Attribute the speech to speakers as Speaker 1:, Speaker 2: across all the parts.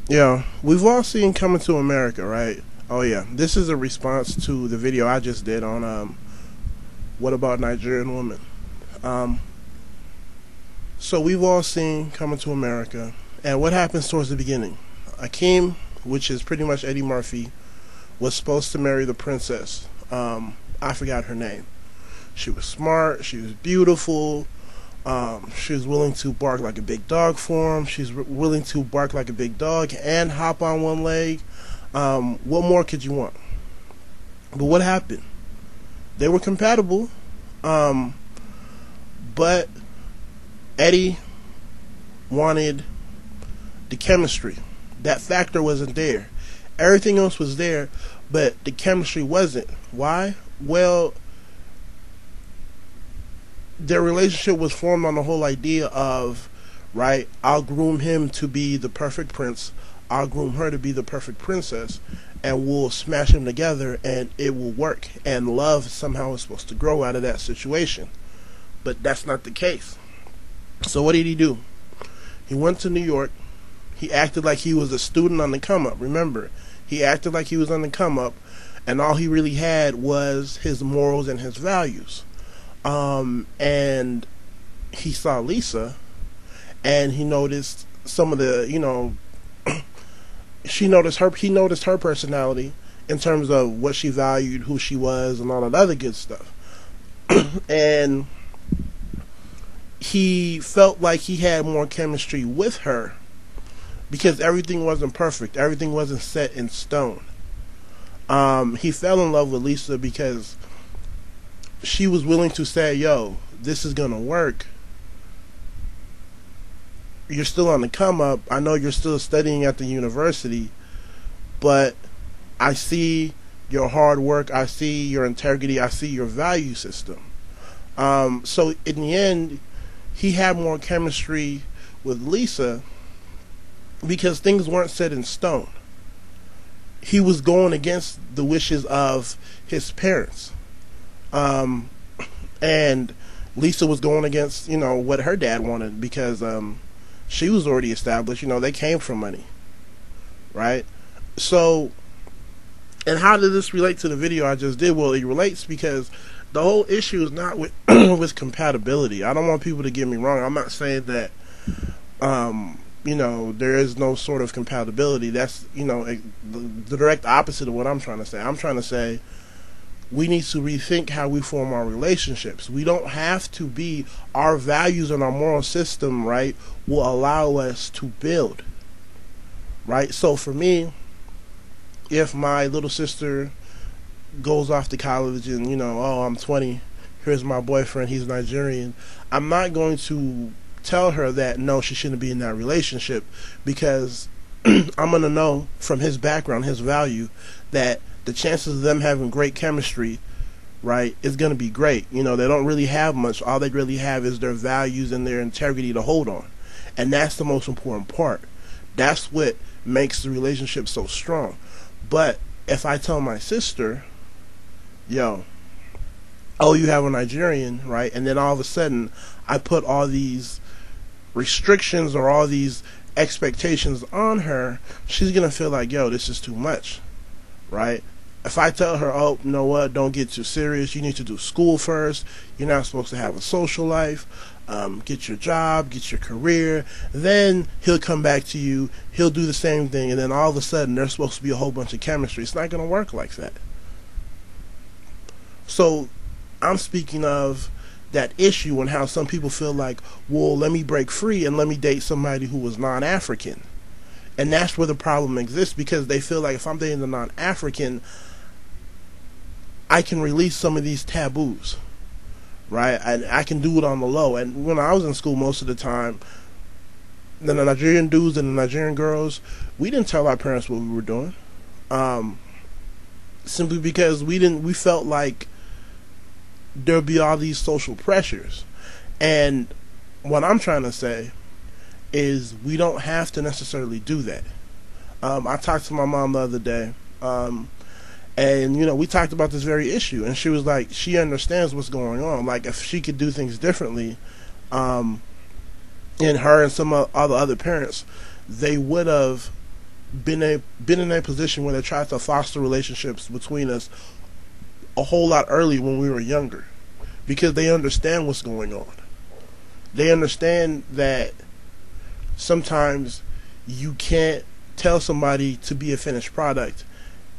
Speaker 1: Yeah, we've all seen Coming to America, right? Oh yeah, this is a response to the video I just did on what about Nigerian women. Um, so we've all seen Coming to America, and what happens towards the beginning? Akeem, which is pretty much Eddie Murphy, was supposed to marry the princess. I forgot her name. She was smart. She was beautiful. She was willing to bark like a big dog for him. She's willing to bark like a big dog and hop on one leg. What more could you want? But what happened? They were compatible, but Eddie wanted the chemistry. That factor wasn't there. Everything else was there, but the chemistry wasn't. Why? Well, their relationship was formed on the whole idea of, right, I'll groom him to be the perfect prince, I'll groom her to be the perfect princess, and we'll smash them together and it will work. And love somehow is supposed to grow out of that situation. But that's not the case. So what did he do? He went to New York. He acted like he was a student on the come up. Remember, he acted like he was on the come up, and all he really had was his morals and his values. And he saw Lisa, and he noticed some of the, he noticed her personality in terms of what she valued, who she was, and all that other good stuff. And he felt like he had more chemistry with her because everything wasn't perfect. Everything wasn't set in stone. He fell in love with Lisa because she was willing to say, yo, this is going to work. You're still on the come up. I know you're still studying at the university, but I see your hard work. I see your integrity. I see your value system. So in the end, he had more chemistry with Lisa because things weren't set in stone. He was going against the wishes of his parents. And Lisa was going against, what her dad wanted because she was already established. They came from money, right? So, and how did this relate to the video I just did? Well, it relates because the whole issue is not with with compatibility. I don't want people to get me wrong. I'm not saying that there is no sort of compatibility. That's the direct opposite of what I'm trying to say. I'm trying to say we need to rethink how we form our relationships. We don't have to be, our values and our moral system, right, will allow us to build, right? So for me, if my little sister goes off to college and, oh, I'm 20, here's my boyfriend, he's Nigerian, I'm not going to tell her that, no, she shouldn't be in that relationship because I'm going to know from his background, his value, that the chances of them having great chemistry, right, is going to be great. They don't really have much. All they really have is their values and their integrity to hold on. And that's the most important part. That's what makes the relationship so strong. But if I tell my sister, yo, oh, you have a Nigerian, right, and then all of a sudden I put all these restrictions or all these expectations on her, she's going to feel like, yo, this is too much, right? If I tell her, oh, you know what, don't get too serious, you need to do school first, you're not supposed to have a social life, get your job, get your career, then he'll come back to you, he'll do the same thing, and then all of a sudden there's supposed to be a whole bunch of chemistry. It's not going to work like that. So I'm speaking of that issue and how some people feel like, well, let me break free and let me date somebody who was non-African. And that's where the problem exists, because they feel like if I'm dating a non-African, I can release some of these taboos, right? I can do it on the low. And when I was in school, most of the time, the Nigerian dudes and the Nigerian girls, we didn't tell our parents what we were doing, simply because we felt like there'd be all these social pressures. And what I'm trying to say is we don't have to necessarily do that. I talked to my mom the other day, and we talked about this very issue, and she was like, she understands what's going on. Like, if she could do things differently, and her and some of all the other parents, they would have been in a position where they tried to foster relationships between us a whole lot early when we were younger, because they understand what's going on. They understand that sometimes you can't tell somebody to be a finished product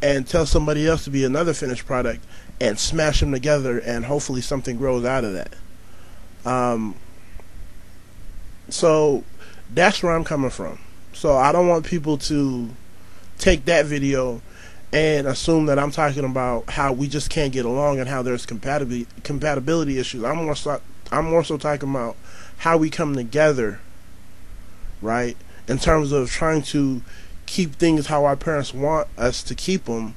Speaker 1: and tell somebody else to be another finished product and smash them together, and hopefully something grows out of that. So that's where I'm coming from. So I don't want people to take that video and assume that I'm talking about how we just can't get along and how there's compatibility issues. I'm more so talking about how we come together, right? In terms of trying to keep things how our parents want us to keep them,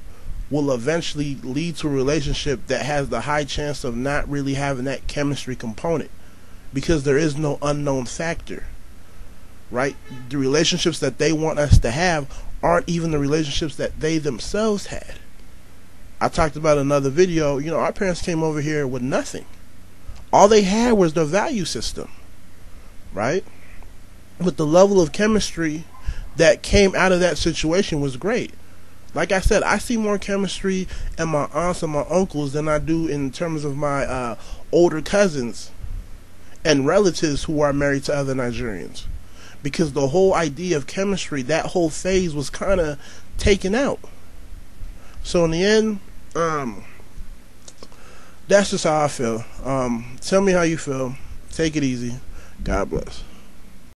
Speaker 1: will eventually lead to a relationship that has the high chance of not really having that chemistry component, because there is no unknown factor, right? The relationships that they want us to have aren't even the relationships that they themselves had. I talked about another video, our parents came over here with nothing. All they had was their value system, right? But the level of chemistry that came out of that situation was great. Like I said, I see more chemistry in my aunts and my uncles than I do in terms of my older cousins and relatives who are married to other Nigerians. Because the whole idea of chemistry, that whole phase was kind of taken out. So in the end, that's just how I feel. Tell me how you feel. Take it easy. God bless.